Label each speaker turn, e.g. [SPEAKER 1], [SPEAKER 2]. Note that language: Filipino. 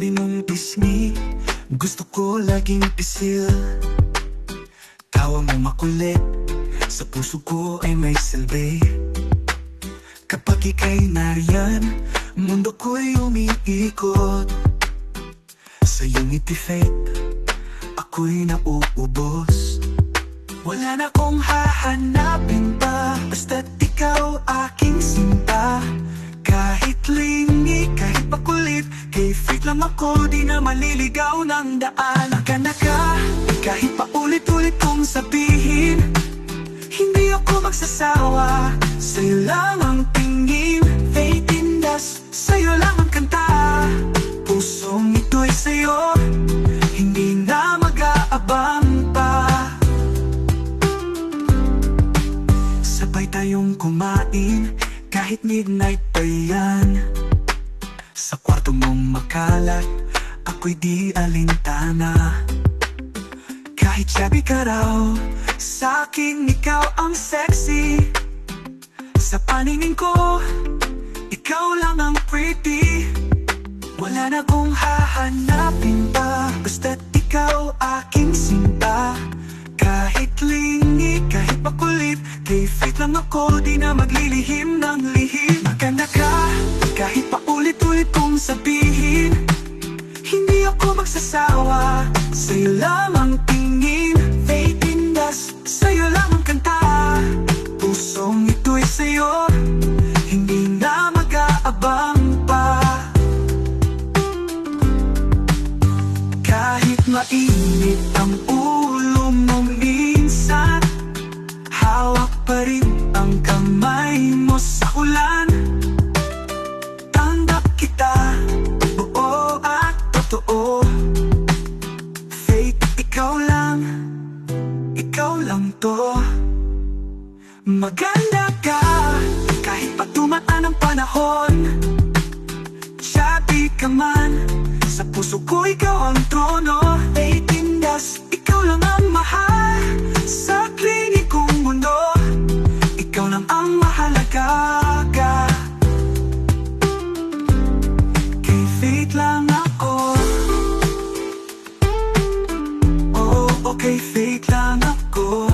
[SPEAKER 1] sabi mong pisngi, gusto ko laging pisil. Tawa mo makulit, sa puso ko ay may silbi. Kapag ika'y nariyan, mundo ko'y umiikot. Sa iyong ngiti fate, ako'y nauubos. Wala na akong hahanapin pa, basta't ikaw aking sinta. Kahit lingi, kahit pakulit, kay fate lang ako, di na maliligaw ng daan. Maganda ka, kahit paulit-ulit kong sabihin, hindi ako magsasawa. Sa'yo lang ang tingin, fate in dust, sa'yo lang ang kanta. Pusong ito'y sa'yo, hindi na mag-aabang pa. Sabay tayong kumain, kahit midnight pa yan. Sa kwarto mong makalat, ako'y di alintana. Kahit shabby ka raw, sa'kin ikaw ang sexy. Sa paningin ko, ikaw lang ang pretty. Wala na akong hahanapin pa, basta't ikaw aking sinta. Kahit lingi, kahit makulit, kay fate lang ako, di na maglilihim ng lihim. Maganda ka, kahit paulit-ulit kong sabihin, hindi ako magsasawa. Sa'yo lang ang tingin, fate in dust, sa'yo lang ang kanta. Pusong ito'y sa'yo, hindi na mag-aabang pa. Kahit mainit ang ulo mo minsan, hawak pa rin ang kamay mo sa ulan. Tanggap kita, buo at totoo. Fate, ikaw lang to. Maganda ka, kahit pa dumaan ang panahon. Shabby ka man, sa puso ko ikaw ang trono. Fate in dust, ikaw lang ang mahal. Sa klinikong mundo, ikaw lang ang mahalaga. Kay fate lang ako, oh, okay, fate lang ako.